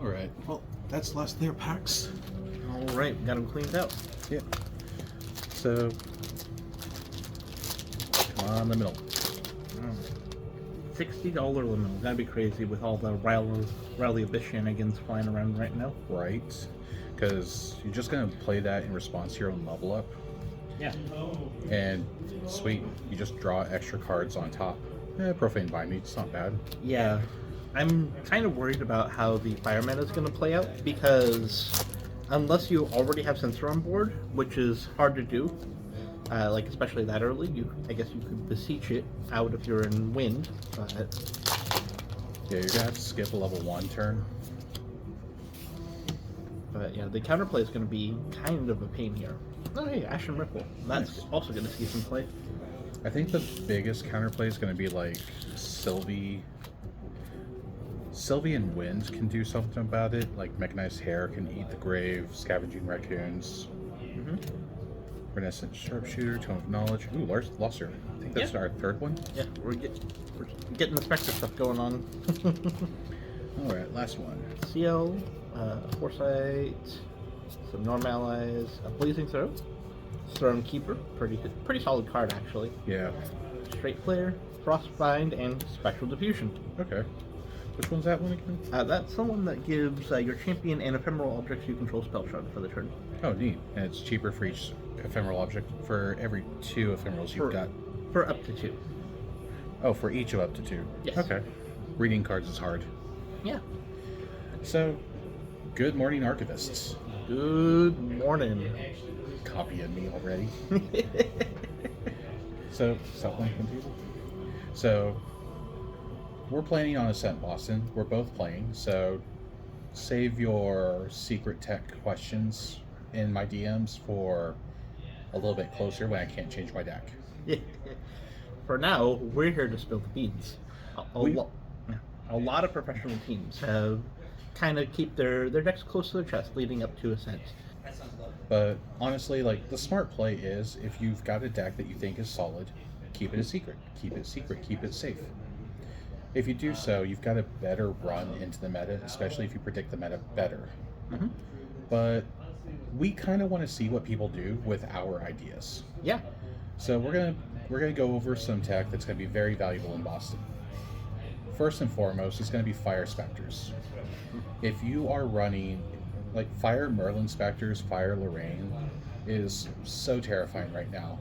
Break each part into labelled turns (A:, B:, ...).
A: Alright, well, that's the last of their packs.
B: Alright, got them cleaned out.
A: Yeah. So, come on, the middle.
B: $60 limit. That'd be crazy with all the Rally Abyss shenanigans flying around right now.
A: Right. Because you're just going to play that in response to your own level up.
B: Yeah.
A: And sweet, you just draw extra cards on top. Profane Bind Me, it's not bad.
B: Yeah. I'm kind of worried about how the fire meta is going to play out, because unless you already have Sensor on board, which is hard to do, like especially that early, I guess you could beseech it out if you're in wind, but...
A: Yeah, you're going to have to skip a level 1 turn.
B: But yeah, the counterplay is going to be kind of a pain here. Oh hey, Ashen Ripple. That's nice. Also going to see some play.
A: I think the biggest counterplay is going to be like Sylvie and Wind can do something about it. Like Mechanized Hare can eat the grave, Scavenging Raccoons, Renaissance Sharpshooter, Tome of Knowledge. Ooh, Luster. I think that's our third one.
B: Yeah, we're getting the Spectre stuff going on.
A: Alright, last one.
B: CL, Foresight, some Norm Allies, a Blazing Throw, Throne Keeper, pretty solid card actually.
A: Yeah.
B: Straight Flare, Frostbind, and Spectral Diffusion.
A: Okay. Which one's that one again?
B: That's the one that gives your champion and ephemeral objects you control spell shot for the turn.
A: Oh, neat. And it's cheaper for each ephemeral object for every 2 ephemerals you've got.
B: For up to 2.
A: Oh, for each of up to 2.
B: Yes.
A: Okay. Reading cards is hard.
B: Yeah.
A: So, good morning, Archivists.
B: Good morning.
A: Copying me already. So, stop playing computer. So, we're planning on Ascent Boston. We're both playing, so save your secret tech questions in my DMs for a little bit closer when I can't change my deck.
B: For now, we're here to spill the beans. A lot of professional teams have kind of keep their decks close to their chest leading up to Ascent.
A: But honestly, like, the smart play is, if you've got a deck that you think is solid, keep it a secret. Keep it secret. Keep it safe. If you do so, you've got a better run into the meta, especially if you predict the meta better. But we kind of want to see what people do with our ideas.
B: Yeah.
A: So we're gonna go over some tech that's gonna be very valuable in Boston. First and foremost, it's gonna be Fire Specters. If you are running like Fire Merlin Specters, Fire Lorraine is so terrifying right now.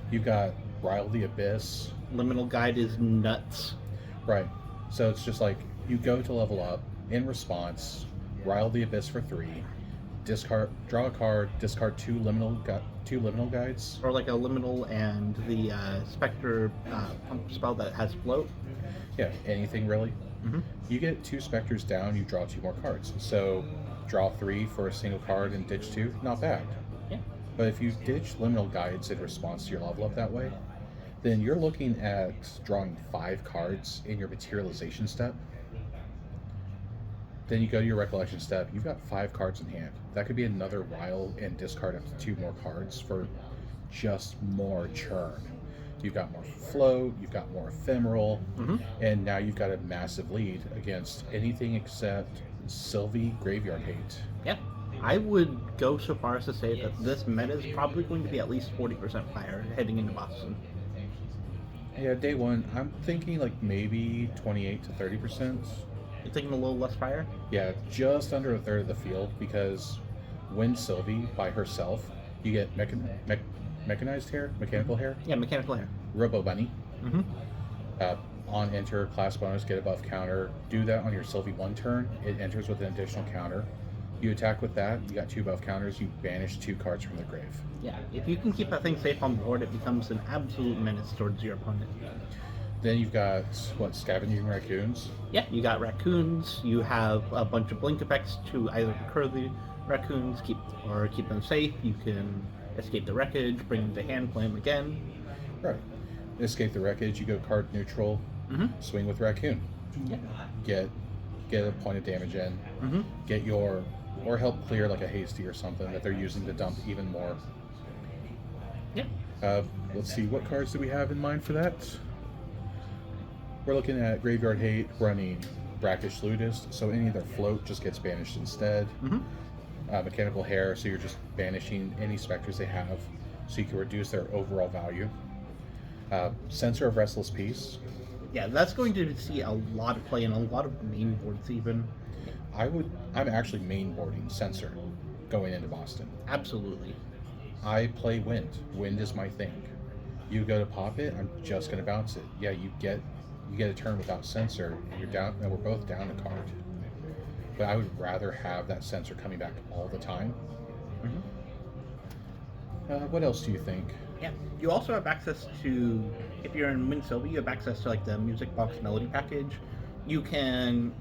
A: You've got Rile the Abyss.
B: Liminal Guide is nuts.
A: Right. So it's just like you go to level up, in response, Rile the Abyss for 3, draw a card, discard 2 liminal guides.
B: Or like a liminal and the Spectre pump spell that has float.
A: Yeah, anything really. You get 2 Specters down, you draw 2 more cards. So draw 3 for a single card and ditch 2, not bad.
B: Yeah.
A: But if you ditch liminal guides in response to your level up that way, then you're looking at drawing 5 cards in your materialization step. Then you go to your recollection step, you've got 5 cards in hand. That could be another Rile and discard up to 2 more cards for just more churn. You've got more float, you've got more ephemeral, and now you've got a massive lead against anything except Sylvie Graveyard Hate.
B: Yeah. I would go so far as to say that this meta is probably going to be at least 40% fire heading into Boston.
A: Yeah, day one, I'm thinking like maybe 28 to 30%.
B: You're thinking a little less fire?
A: Yeah, just under a third of the field, because when Sylvie by herself, you get Mechanized Hare, Mechanical Hare?
B: Yeah, Mechanical Hare.
A: Robo Bunny. On enter, class bonus, get above counter. Do that on your Sylvie 1 turn. It enters with an additional counter. You attack with that, you got 2 above counters, you banish 2 cards from the grave.
B: Yeah, if you can keep that thing safe on board, it becomes an absolute menace towards your opponent.
A: Then you've got, Scavenging Raccoons?
B: Yeah, you got raccoons, you have a bunch of blink effects to either recur the raccoons, keep them safe. You can escape the wreckage, bring them to hand, play them again.
A: Right. Escape the wreckage, you go card neutral, swing with raccoon.
B: Yeah.
A: Get a point of damage in. Get your, or help clear like a hasty or something that they're using to dump even more.
B: Yeah.
A: Let's see, what cards do we have in mind for that? We're looking at Graveyard Hate running Brackish Ludist, so any of their float just gets banished instead.
B: Mm-hmm.
A: Mechanical Hair, so you're just banishing any specters they have, so you can reduce their overall value. Censor of Restless Peace.
B: Yeah, that's going to see a lot of play in a lot of main boards even.
A: I'm actually mainboarding Censor going into Boston.
B: Absolutely.
A: I play Wind. Wind is my thing. You go to pop it, I'm just gonna bounce it. Yeah, you get a turn without Censor, and you're down, and we're both down a card. But I would rather have that Censor coming back all the time.
B: Mm-hmm.
A: What else do you think?
B: Yeah, you also have access to, if you're in Wind Sylvie, you have access to like the Music Box Melody package. You can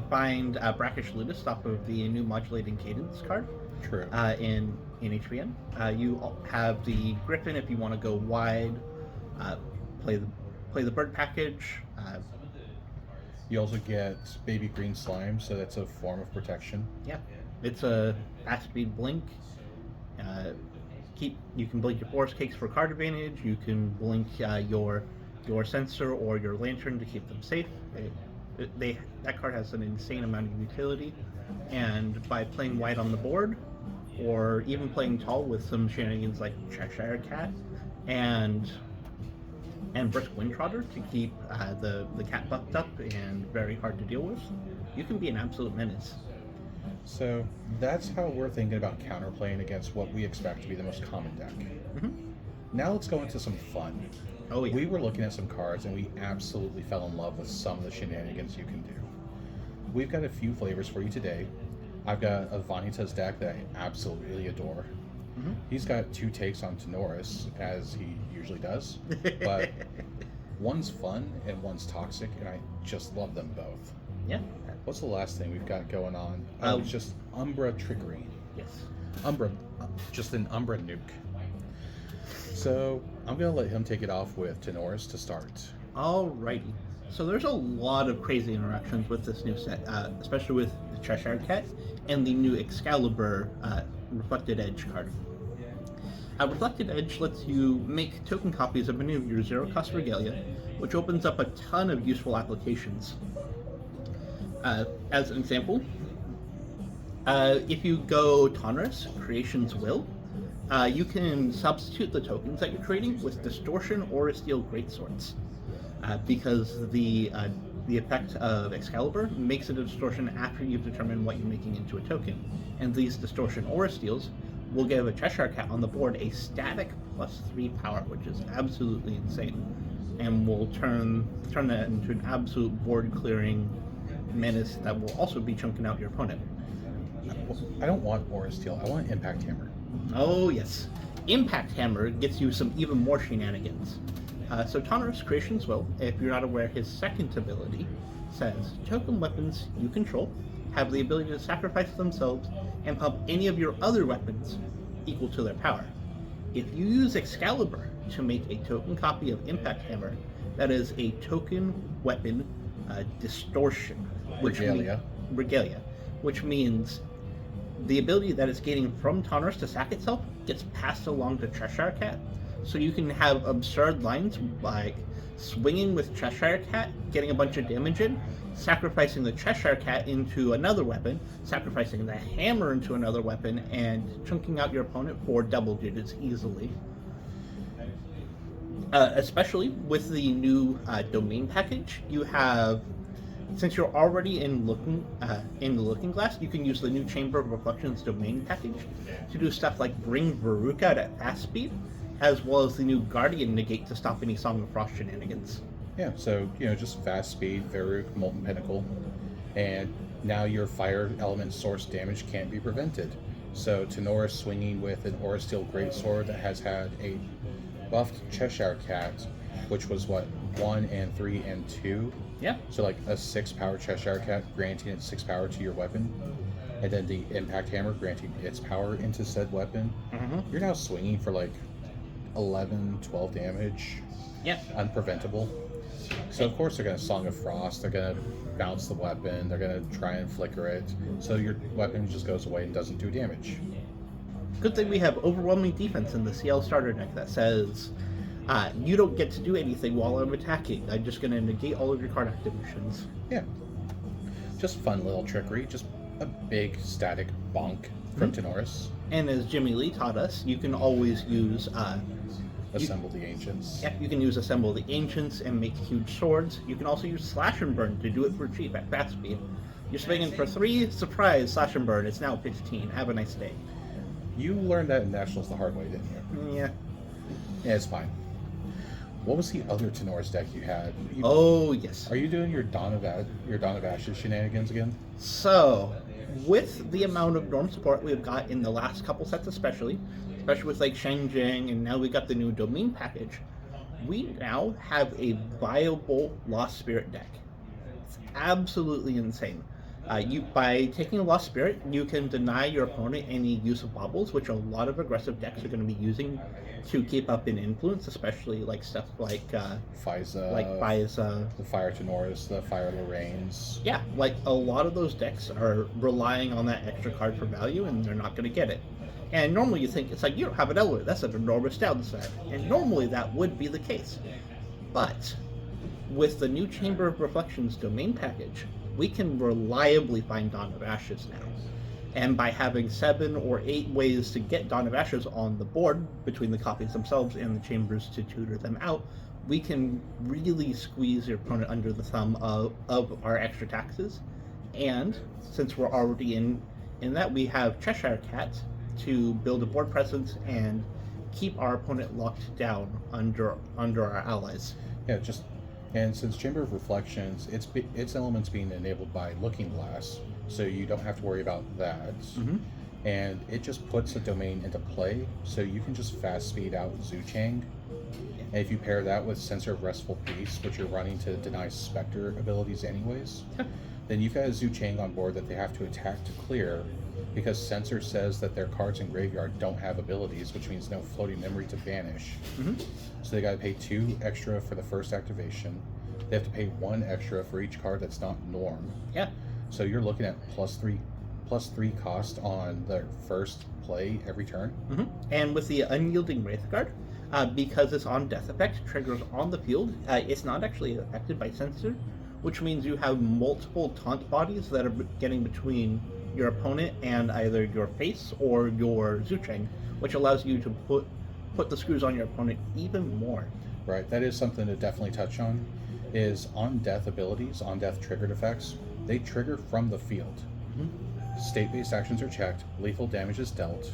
B: find Brackish Ludist off of the new Modulating Cadence card.
A: True.
B: In HBN. You have the Griffin if you want to go wide. Play the bird package.
A: You also get Baby Green Slime, so that's a form of protection.
B: Yeah, it's a fast speed blink. You can blink your Forest Cakes for card advantage. You can blink your Censor or your Lantern to keep them safe. That card has an insane amount of utility, and by playing wide on the board, or even playing tall with some shenanigans like Cheshire Cat and Brisk Windtrotter to keep the cat buffed up and very hard to deal with, you can be an absolute menace.
A: So that's how we're thinking about counterplaying against what we expect to be the most common deck.
B: Mm-hmm.
A: Now let's go into some fun.
B: Oh yeah.
A: We were looking at some cards and we absolutely fell in love with some of the shenanigans you can do. We've got a few flavors for you today. I've got a Vanitas deck that I absolutely adore.
B: Mm-hmm.
A: He's got 2 takes on Tenoris, as he usually does, but one's fun and one's toxic, and I just love them both.
B: Yeah.
A: What's the last thing we've got going on? It's just Umbra Trickery.
B: Yes.
A: Just an Umbra nuke. So I'm going to let him take it off with Tenoris to start.
B: Alrighty. So there's a lot of crazy interactions with this new set, especially with the Cheshire Cat and the new Excalibur Reflected Edge card. Reflected Edge lets you make token copies of any of your zero-cost regalia, which opens up a ton of useful applications. As an example, if you go Tonris, Creation's Will, you can substitute the tokens that you're creating with Distortion or Steel Greatswords, because the effect of Excalibur makes it a distortion after you've determined what you're making into a token, and these Distortion Aura Steels will give a Cheshire Cat on the board a static +3 power, which is absolutely insane, and will turn that into an absolute board clearing menace that will also be chunking out your opponent.
A: I don't want Aura Steel, I want Impact Hammer.
B: Oh yes, Impact Hammer gets you some even more shenanigans. So Tonris Creation's Will, if you're not aware, his second ability says token weapons you control have the ability to sacrifice themselves and pump any of your other weapons equal to their power. If you use Excalibur to make a token copy of Impact Hammer, that is a token weapon distortion.
A: Regalia,
B: which means the ability that it's gaining from Tonris to sack itself gets passed along to Cheshire Cat. So you can have absurd lines like swinging with Cheshire Cat, getting a bunch of damage in, sacrificing the Cheshire Cat into another weapon, sacrificing the hammer into another weapon, and chunking out your opponent for double digits easily. Especially with the new domain package, you have, since you're already in the Looking Glass, you can use the new Chamber of Reflections domain package to do stuff like bring Varuk out at fast speed, as well as the new Guardian negate to stop any Song of Frost shenanigans.
A: Yeah, so, just fast speed, Varuk, Molten Pinnacle, and now your fire element source damage can't be prevented. So Tenoris swinging with an Aura Steel Greatsword that has had a buffed Cheshire Cat, which was 1 and 3 and 2.
B: Yeah.
A: So like a 6 power Cheshire Cat granting it 6 power to your weapon, and then the Impact Hammer granting its power into said weapon.
B: Mm-hmm.
A: You're now swinging for like 11, 12 damage.
B: Yeah.
A: Unpreventable. So of course they're going to Song of Frost, they're going to bounce the weapon, they're going to try and flicker it, so your weapon just goes away and doesn't do damage.
B: Good thing we have overwhelming defense in the CL starter deck that says, you don't get to do anything while I'm attacking. I'm just going to negate all of your card activations.
A: Yeah. Just fun little trickery. Just a big static bonk from Tenoris.
B: And as Jimmy Lee taught us, you can always use
A: Assemble the Ancients.
B: yeah, you can use Assemble the Ancients and make huge swords. You can also use Slash and Burn to do it for cheap at fast speed. You're swinging for 3, surprise, Slash and Burn. It's now 15. Have a nice day.
A: You learned that in Nationals the hard way, didn't you?
B: Yeah.
A: Yeah, it's fine. What was the other Tenoris deck you had?
B: Oh, yes.
A: Are you doing your Dawn of Ashes shenanigans again?
B: So, with the amount of Norm support we've got in the last couple sets especially with like Shenjing, and now we got the new Domain package, we now have a viable Lost Spirit deck. It's absolutely insane. By taking a Lost Spirit, you can deny your opponent any use of baubles, which a lot of aggressive decks are going to be using to keep up in influence, especially like stuff like
A: Fiza, the Fire Tenoris, the Fire Lorraines.
B: Yeah, like a lot of those decks are relying on that extra card for value, and they're not going to get it. And normally you think, it's like, you don't have an Elevator, that's an enormous downside. And normally that would be the case. But with the new Chamber of Reflections Domain package, we can reliably find Dawn of Ashes now. And by having 7 or 8 ways to get Dawn of Ashes on the board, between the copies themselves and the chambers to tutor them out, we can really squeeze your opponent under the thumb of our extra taxes. And since we're already in that, we have Cheshire Cat to build a board presence and keep our opponent locked down under our allies.
A: Yeah, and since Chamber of Reflections, its elements being enabled by Looking Glass, so you don't have to worry about that.
B: Mm-hmm.
A: And it just puts a domain into play, so you can just fast speed out Zhu Chang. And if you pair that with Censor of Restful Peace, which you're running to deny Spectre abilities anyways, then you've got a Zhu Chang on board that they have to attack to clear, because Censor says that their cards in graveyard don't have abilities, which means no floating memory to banish.
B: Mm-hmm.
A: So they gotta pay 2 extra for the first activation. They have to pay 1 extra for each card that's not Norm.
B: Yeah.
A: So you're looking at plus three cost on their first play every turn.
B: Mm-hmm. And with the Unyielding Wraithguard, because it's on death effect, triggers on the field, it's not actually affected by Censor, which means you have multiple taunt bodies that are getting between your opponent and either your face or your Zhu Chang, which allows you to put the screws on your opponent even more.
A: Right, that is something to definitely touch on, is on-death abilities, on-death triggered effects, they trigger from the field.
B: Mm-hmm.
A: State-based actions are checked, lethal damage is dealt,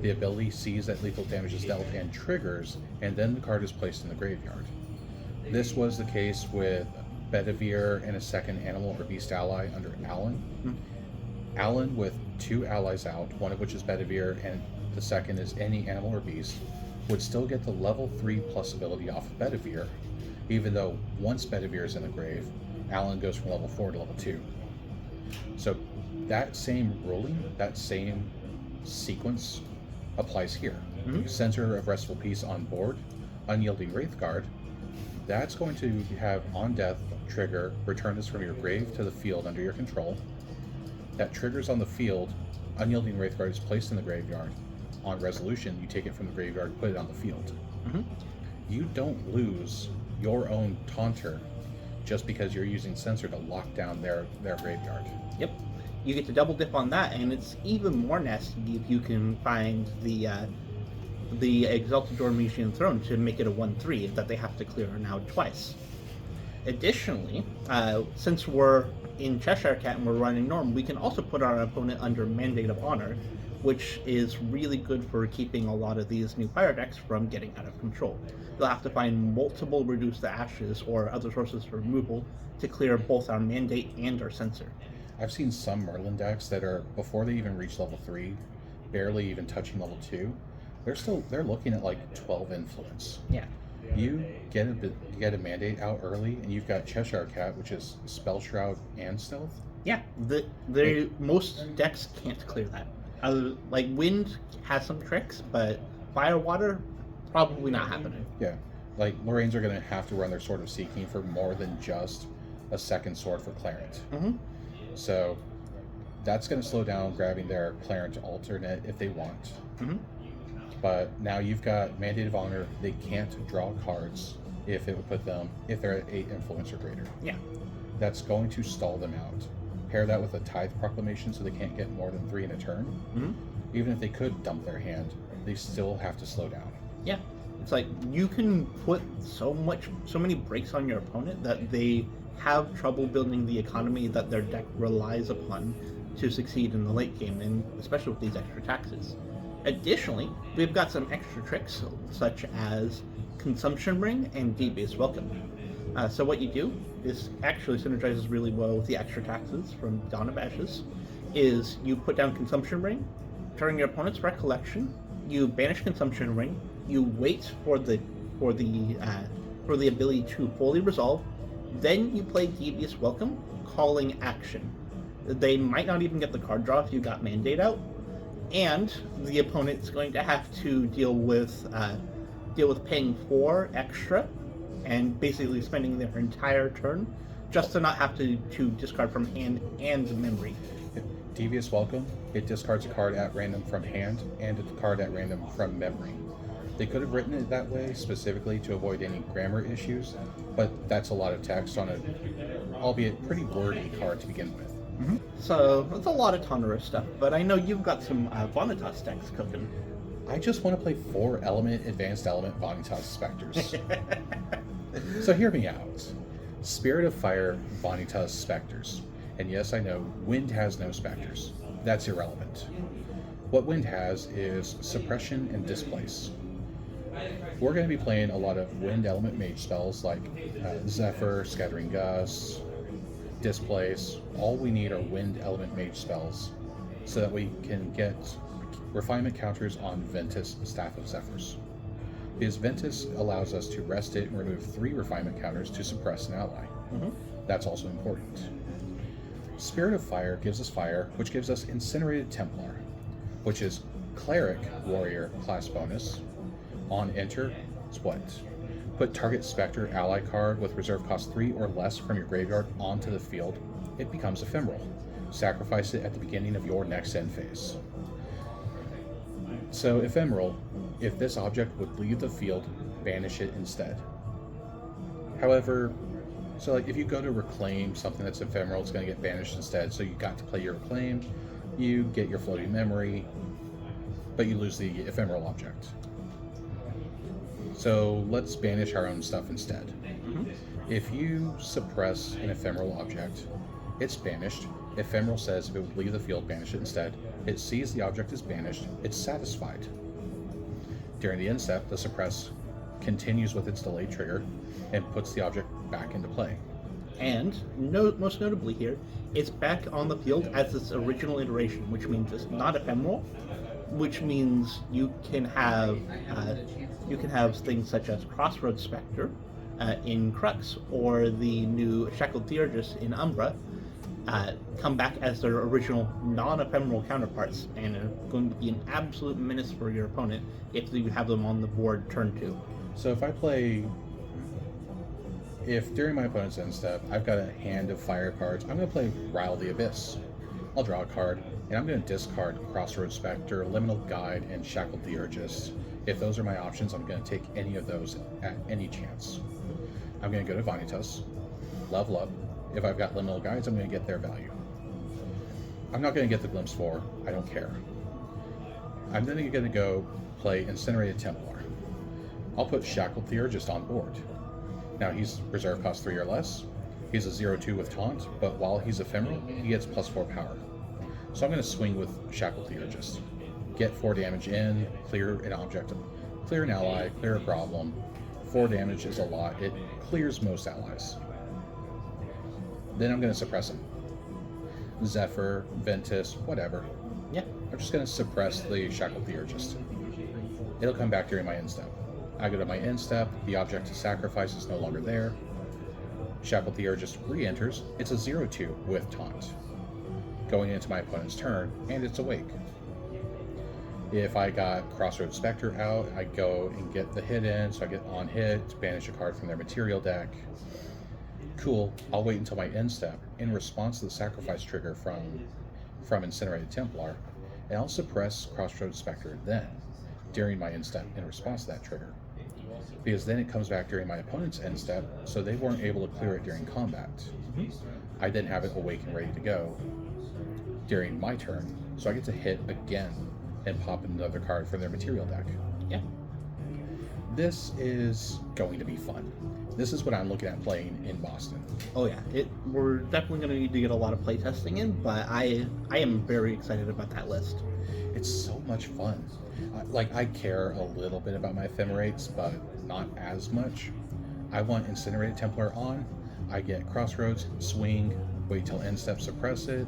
A: the ability sees that lethal damage is dealt and triggers, and then the card is placed in the graveyard. This was the case with Bedivere and a second animal or beast ally under Alan.
B: Mm-hmm.
A: Alan with 2 allies out, one of which is Bedivere and the second is any animal or beast, would still get the level 3 plus ability off of Bedivere, even though once Bedivere is in the grave, Alan goes from level 4 to level 2. So that same ruling, that same sequence applies here.
B: Mm-hmm.
A: Censor of Restful Peace on board, Unyielding Wraithguard, that's going to have on death trigger, return this from your grave to the field under your control. That triggers on the field, Unyielding Wraithguard is placed in the graveyard. On resolution, you take it from the graveyard, put it on the field.
B: Mm-hmm.
A: You don't lose your own taunter just because you're using Censor to lock down their graveyard.
B: Yep. You get to double dip on that, and it's even more nasty if you can find the Exalted Dormition Throne to make it a 1/3 that they have to clear now twice. Additionally, since we're in Cheshire Cat and we're running Norm, we can also put our opponent under Mandate of Honor, which is really good for keeping a lot of these new fire decks from getting out of control. You'll have to find multiple Reduce the Ashes or other sources for removal to clear both our Mandate and our Censor.
A: I've seen some Merlin decks that are, before they even reach level 3, barely even touching level 2, they're looking at like 12 influence.
B: Yeah.
A: You get a Mandate out early, and you've got Cheshire Cat, which is Spell Shroud and Stealth.
B: Yeah, most decks can't clear that. Like Wind has some tricks, but Fire Water, probably not happening.
A: Yeah, like Lorraines are going to have to run their Sword of Seeking for more than just a second sword for Clarent.
B: Mm-hmm.
A: So that's going to slow down grabbing their Clarent alternate if they want.
B: Mm-hmm.
A: But now you've got Mandate of Honor. They can't draw cards if they're at 8 influence or greater.
B: Yeah.
A: That's going to stall them out. pair that with a tithe proclamation so they can't get more than 3 in a turn, even if they could dump their hand, they still have to slow down.
B: Yeah. It's like you can put so many breaks on your opponent that they have trouble building the economy that their deck relies upon to succeed in the late game, and especially with these extra taxes. Additionally, we've got some extra tricks such as Consumption Ring and Devious Welcome. So what you do, this actually synergizes really well with the extra taxes from Dawn of Ashes, is you put down Consumption Ring, during your opponent's recollection, you banish Consumption Ring, you wait for the ability to fully resolve, then you play Devious Welcome, calling action. They might not even get the card draw if you got Mandate out, and the opponent's going to have to deal with paying 4 extra and basically spending their entire turn just to not have to discard from hand and memory.
A: Devious Welcome, it discards a card at random from hand and a card at random from memory. They could have written it that way specifically to avoid any grammar issues, but that's a lot of text on an albeit pretty wordy card to begin with.
B: So that's a lot of Tondera stuff, but I know you've got some Vanitas decks cooking.
A: I just want to play 4 advanced element Vanitas Specters. So hear me out. Spirit of Fire Vanitas Specters. And yes, I know, Wind has no Specters. That's irrelevant. What Wind has is Suppression and Displace. We're going to be playing a lot of Wind element mage spells like Zephyr, Scattering Gust, Displace. All we need are Wind element mage spells so that we can get refinement counters on Ventus Staff of Zephyrs. Because Ventus allows us to rest it and remove 3 refinement counters to suppress an ally. That's also important. Spirit of Fire gives us fire, which gives us Incinerated Templar, which is Cleric Warrior class bonus. On enter, it's what? Put target Spectre ally card with reserve cost 3 or less from your graveyard onto the field. It becomes ephemeral. Sacrifice it at the beginning of your next end phase. So ephemeral, if this object would leave the field, banish it instead. However, so like if you go to reclaim something that's ephemeral, it's going to get banished instead. So you got to play your reclaim, you get your floating memory, but you lose the ephemeral object. So let's banish our own stuff instead. If you suppress an ephemeral object, it's banished. Ephemeral says if it would leave the field, banish it instead. It sees the object is banished, it's satisfied. During the end step, the suppress continues with its delayed trigger and puts the object back into play.
B: And most notably here, it's back on the field as its original iteration, which means it's not ephemeral, which means you can have things such as Crossroads Spectre in Crux, or the new Shackled Theurgist in Umbra, come back as their original non-ephemeral counterparts, and are going to be an absolute menace for your opponent if you have them on the board turn 2.
A: So if during my opponent's end step I've got a hand of fire cards, I'm going to play Rile the Abyss. I'll draw a card, and I'm going to discard Crossroads Spectre, Liminal Guide, and Shackled Theurgist. If those are my options, I'm going to take any of those at any chance. I'm going to go to Vanitas, level up. If I've got Liminal Guides, I'm going to get their value. I'm not going to get the Glimpse 4, I don't care. I'm then going to go play Incinerated Templar. I'll put Shackled Theurgist on board. Now he's reserve cost 3 or less. He's a 0-2 with taunt, but while he's ephemeral, he gets +4 power. So I'm going to swing with Shackled Theurgist. Get 4 damage in, clear an object, clear an ally, clear a problem. 4 damage is a lot. It clears most allies. Then I'm going to suppress him. Zephyr, Ventus, whatever.
B: Yeah.
A: I'm just going to suppress the Shackled Theurgist. It'll come back during my end step. I go to my end step, the object to sacrifice is no longer there. Shackled Theurgist re-enters. It's a 0-2 with taunt. Going into my opponent's turn, and it's awake. If I got Crossroads Spectre out, I go and get the hit in, so I get on hit, banish a card from their material deck. Cool, I'll wait until my end step in response to the sacrifice trigger from Incinerated Templar, and I'll suppress Crossroads Spectre then, during my end step in response to that trigger. Because then it comes back during my opponent's end step, so they weren't able to clear it during combat. I then have it awake and ready to go during my turn, so I get to hit again and pop another card from their material deck.
B: Yeah.
A: This is going to be fun. This is what I'm looking at playing in Boston.
B: Oh yeah, we're definitely going to need to get a lot of playtesting in, but I am very excited about that list.
A: It's so much fun. I care a little bit about my ephemerates, but not as much. I want Incinerated Templar on. I get Crossroads, swing, wait till end step, suppress it.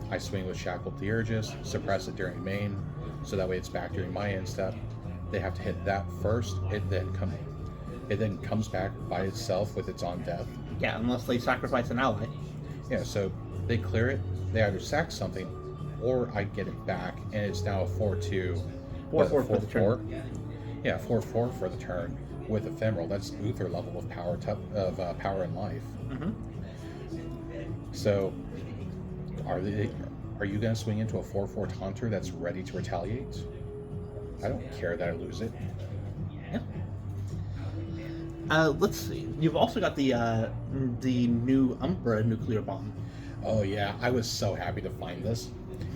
A: I swing with Shackled Theurgist, suppress it during main, so that way it's back during my end step. They have to hit that first. It then comes back by itself with its on death.
B: Yeah, unless they sacrifice an ally.
A: Yeah, so they clear it. They either sack something, or I get it back, and it's now a 4/2.
B: 4/4 for the turn.
A: Yeah, 4/4 for the turn with ephemeral. That's Uther level of power power and life.
B: Mm-hmm.
A: So, are you going to swing into a 4/4 taunter that's ready to retaliate? I don't care that I lose it.
B: Yeah. Let's see. You've also got the new Umbra nuclear bomb.
A: Oh yeah, I was so happy to find this.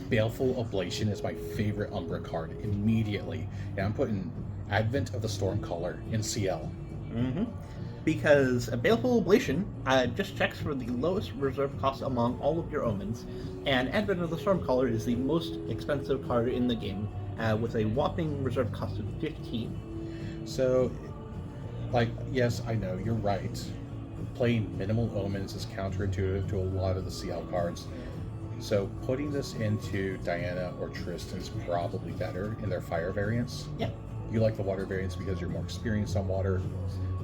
A: Baleful Oblation is my favorite Umbra card immediately, and I'm putting Advent of the Stormcaller in CL.
B: Mm-hmm. Because a Baleful Oblation just checks for the lowest reserve cost among all of your omens, and Advent of the Stormcaller is the most expensive card in the game, with a whopping reserve cost of 15.
A: So, yes, I know, you're right. Playing minimal omens is counterintuitive to a lot of the CL cards. So putting this into Diana or Tristan's probably better in their fire variants.
B: Yeah.
A: You like the water variants because you're more experienced on water,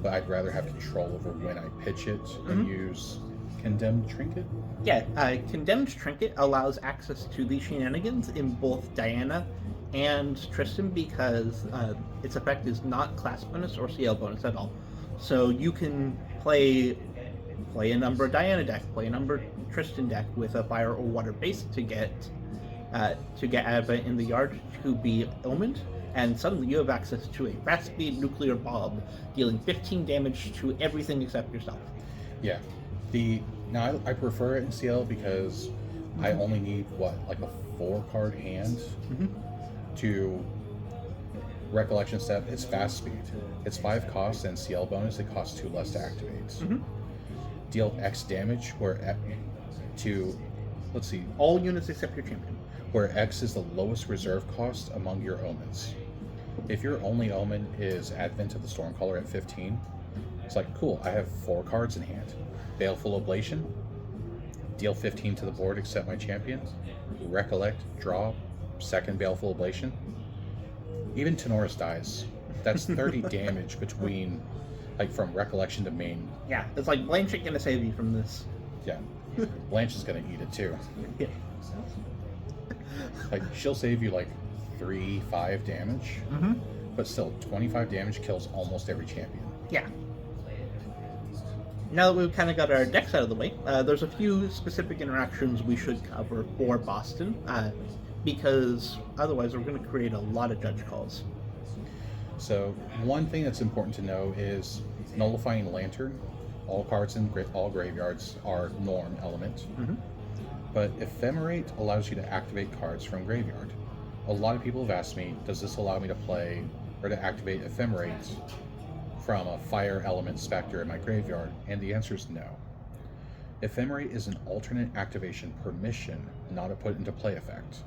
A: but I'd rather have control over when I pitch it and use Condemned Trinket.
B: Yeah, Condemned Trinket allows access to the shenanigans in both Diana and Tristan because its effect is not class bonus or CL bonus at all. So you can play a number of Diana deck, play a number of Tristan deck with a fire or water base to get Advent in the yard to be omened, and suddenly you have access to a fast speed nuclear bomb dealing 15 damage to everything except yourself.
A: Yeah. Now I prefer it in CL because I only need like a 4-card hand to Recollection Step. It's fast speed. It's 5 costs, and CL bonus it costs 2 less to activate. Deal X damage let's see,
B: all units except your champion,
A: where X is the lowest reserve cost among your omens. If your only omen is Advent of the Stormcaller at 15, it's like, cool, I have 4 cards in hand. Baleful Oblation, deal 15 to the board except my champion. Recollect, draw, second Baleful Oblation. Even Tenoris dies. That's 30 damage between, from Recollection to main.
B: Yeah, it's like Blanche ain't gonna save you from this.
A: Yeah. Blanche is gonna eat it too.
B: Yeah.
A: She'll save you 3-5 damage, but still 25 damage kills almost every champion.
B: Yeah. Now that we've kind of got our decks out of the way, there's a few specific interactions we should cover for Boston, because otherwise we're going to create a lot of judge calls.
A: So one thing that's important to know is Nullifying Lantern. All cards in all graveyards are norm element, but Ephemerate allows you to activate cards from graveyard. A lot of people have asked me, does this allow me to play or to activate Ephemerate from a fire element specter in my graveyard? And the answer is no. Ephemerate is an alternate activation permission, not a put into play effect.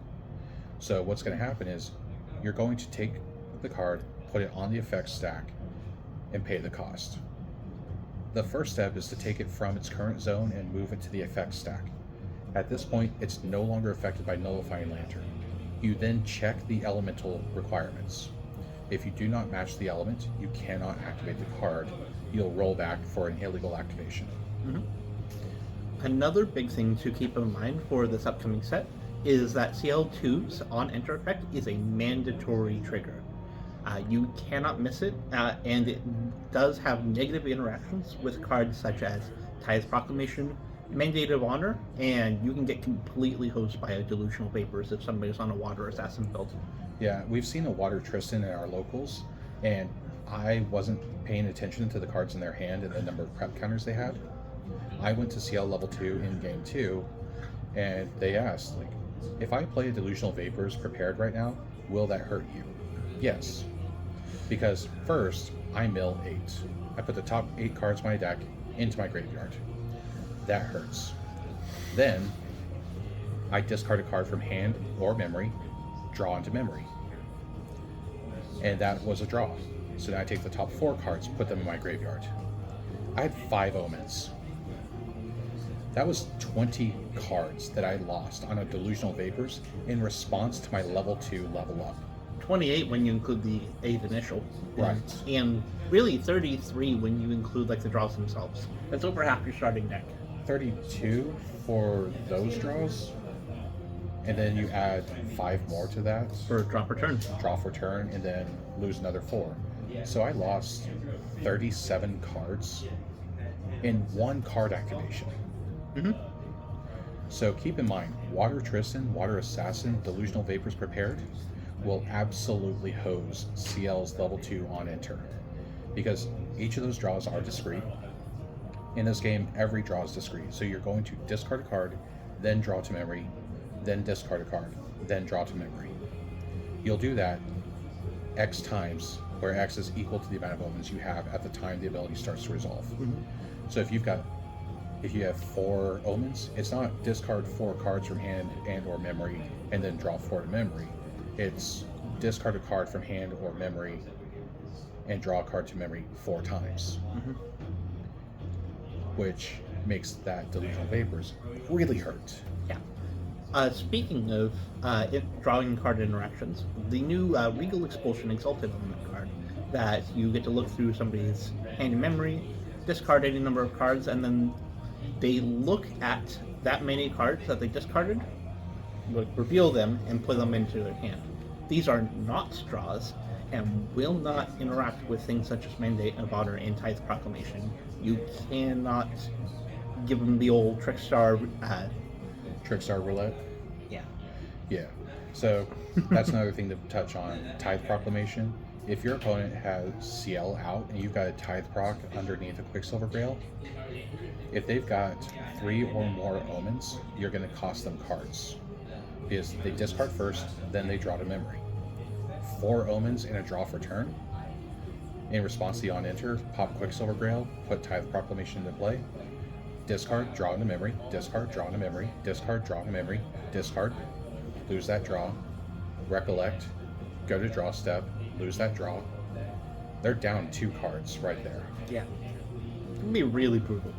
A: So what's going to happen is you're going to take the card, put it on the effects stack, and pay the cost. The first step is to take it from its current zone and move it to the effects stack. At this point, it's no longer affected by Nullifying Lantern. You then check the elemental requirements. If you do not match the element, you cannot activate the card. You'll roll back for an illegal activation.
B: Another big thing to keep in mind for this upcoming set is that CL2's on enter effect is a mandatory trigger. You cannot miss it, and it does have negative interactions with cards such as Tide's Proclamation, Mandate of Honor, and you can get completely hosed by a Delusional Vapors if somebody's on a Water Assassin build.
A: Yeah, we've seen a Water Tristan in our locals, and I wasn't paying attention to the cards in their hand and the number of prep counters they had. I went to CL level 2 in game 2, and they asked, like, if I play a Delusional Vapors prepared right now, will that hurt you? Yes. Because first, I mill 8. I put the top 8 cards of my deck into my graveyard. That hurts. Then, I discard a card from hand or memory, draw into memory. And that was a draw. So now I take the top 4 cards, put them in my graveyard. I had 5 omens. That was 20 cards that I lost on a Delusional Vapors in response to my level 2 level up.
B: 28 when you include the 8 initial.
A: Right.
B: And really 33 when you include like the draws themselves. That's over half your starting deck.
A: 32 for those draws, and then you add 5 more to that.
B: For draw for turn.
A: Draw for turn, and then lose another 4. So I lost 37 cards in 1 card activation.
B: Mm-hmm.
A: So keep in mind, Water Tristan, Water Assassin, Delusional Vapors prepared will absolutely hose CL's level 2 on enter. Because each of those draws are discrete. In this game, every draw is discrete. So you're going to discard a card, then draw to memory, then discard a card, then draw to memory. You'll do that X times, where X is equal to the amount of omens you have at the time the ability starts to resolve.
B: Mm-hmm.
A: So if you have 4 omens, it's not discard 4 cards from hand and or memory and then draw 4 to memory. It's discard a card from hand or memory and draw a card to memory 4 times.
B: Mm-hmm.
A: Which makes that Delusional Vapors really hurt.
B: Yeah. Speaking of drawing card interactions, the new Regal Expulsion Exalted element card that you get to look through somebody's hand and memory, discard any number of cards, and then they look at that many cards that they discarded, reveal them, and put them into their hand. These are not draws and will not interact with things such as Mandate of Honor and Tithe Proclamation. You cannot give them the old Trickstar.
A: Trickstar Roulette?
B: Yeah.
A: Yeah. So that's another thing to touch on. Tithe Proclamation. If your opponent has CL out and you've got a Tithe Proc underneath a Quicksilver Grail, if they've got 3 or more omens, you're going to cost them cards. Because they discard first, then they draw to memory. 4 omens in a draw for turn. In response to the on enter, pop Quicksilver Grail, put Tithe Proclamation into play. Discard, draw into memory, discard, draw into memory, discard, draw into memory, discard, lose that draw, recollect, go to draw step, lose that draw. They're down 2 cards right there.
B: Yeah. It can be really brutal.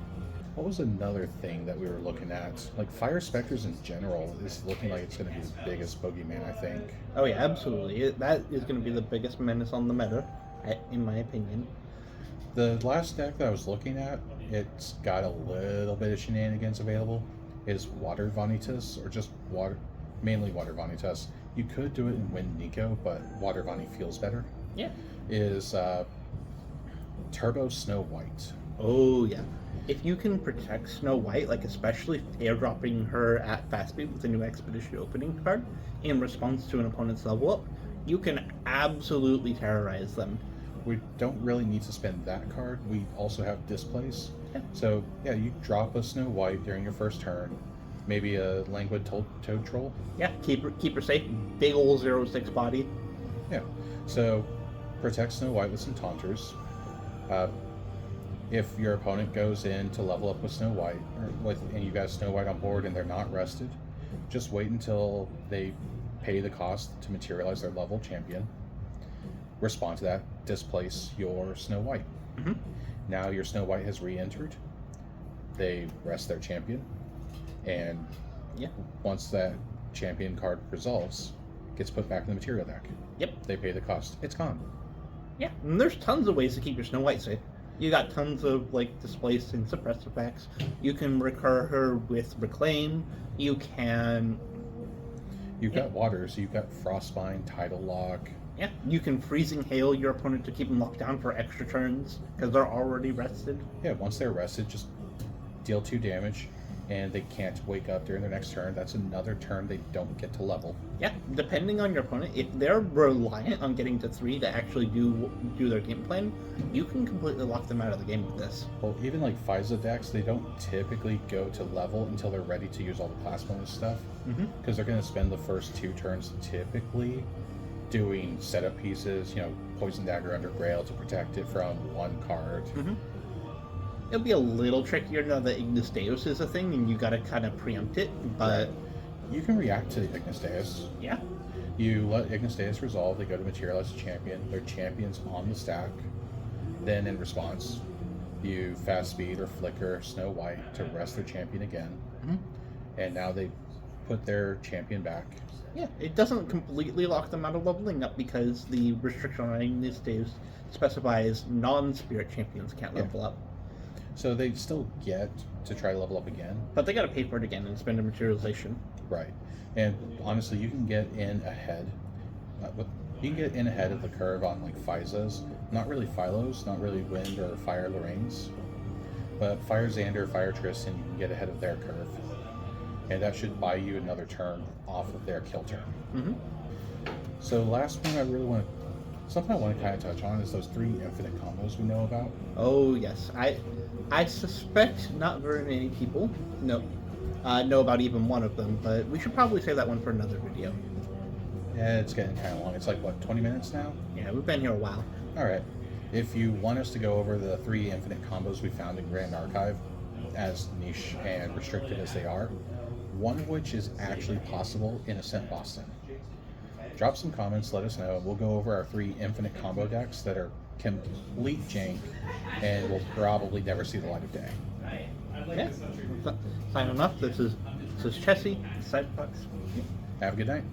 A: What was another thing that we were looking at? Like, Fire Specters in general is looking like it's going to be the biggest bogeyman, I think.
B: Oh yeah, absolutely. That is going to be the biggest menace on the meta, in my opinion.
A: The last deck that I was looking at, it's got a little bit of shenanigans available, is Water Vanitas, or just water, mainly Water Vanitas. You could do it in Wind Nico, but Water Vani feels better.
B: Yeah.
A: Is Turbo Snow White.
B: Oh yeah. If you can protect Snow White, like especially airdropping her at fast speed with a new Expedition opening card in response to an opponent's level up, you can absolutely terrorize them.
A: We don't really need to spend that card. We also have Displace.
B: Yeah.
A: So yeah, you drop a Snow White during your first turn. Maybe a Languid Toad Troll.
B: Yeah, keep her safe. Big ol' 0/6 body.
A: Yeah. So protect Snow White with some Taunters. If your opponent goes in to level up with Snow White, and you got Snow White on board and they're not rested, just wait until they pay the cost to materialize their level champion. Respond to that, displace your Snow White.
B: Mm-hmm.
A: Now your Snow White has re-entered. They rest their champion, and
B: Yeah.
A: once that champion card resolves, gets put back in the material deck.
B: Yep.
A: They pay the cost. It's gone.
B: Yeah. And there's tons of ways to keep your Snow White safe. You got tons of like displaced and suppressed effects. You can recur her with Reclaim. You can.
A: You've got water, so you've got Frostbind, Tidal Lock.
B: Yeah. You can Freezing Hail your opponent to keep them locked down for extra turns because they're already rested.
A: Yeah, once they're rested, just deal 2 damage, and they can't wake up during their next turn, that's another turn they don't get to level.
B: Yeah, depending on your opponent, if they're reliant on getting to 3 to actually do their game plan, you can completely lock them out of the game with this.
A: Well, even like FISA decks, they don't typically go to level until they're ready to use all the class bonus stuff, because they're going to spend the first 2 turns typically doing setup pieces, Poison Dagger under Grail to protect it from 1 card.
B: It'll be a little trickier now that Ignis Deus is a thing, and you gotta kind of preempt it, but...
A: You can react to Ignis Deus.
B: Yeah.
A: You let Ignis Deus resolve, they go to Materialize a Champion, their champion's on the stack. Then in response, you Fast Speed or Flicker Snow White to rest their champion again. And now they put their champion back.
B: Yeah, it doesn't completely lock them out of leveling up because the restriction on Ignis Deus specifies non-spirit champions can't level up.
A: So they still get to try to level up again.
B: But they gotta pay for it again and spend a materialization.
A: Right. And honestly, you can get in ahead. You can get in ahead of the curve on like FISAs. Not really Philos, not really Wind or Fire Lorraines. But Fire Xander, Fire Tristan, you can get ahead of their curve. And that should buy you another turn off of their kill turn. So last one something I want to kind of touch on is those 3 infinite combos we know about.
B: Oh yes, I suspect not very many people know about even one of them, but we should probably save that one for another video.
A: Yeah, it's getting kind of long. It's like, what, 20 minutes now?
B: Yeah, we've been here a while.
A: Alright. If you want us to go over the 3 infinite combos we found in Grand Archive, as niche and restricted as they are, one of which is actually possible in Ascent Boston, drop some comments, let us know, and we'll go over our 3 infinite combo decks that are complete jank and will probably never see the light of day.
B: Yeah. Signing off. This is Chessy, Sidebox.
A: Have a good night.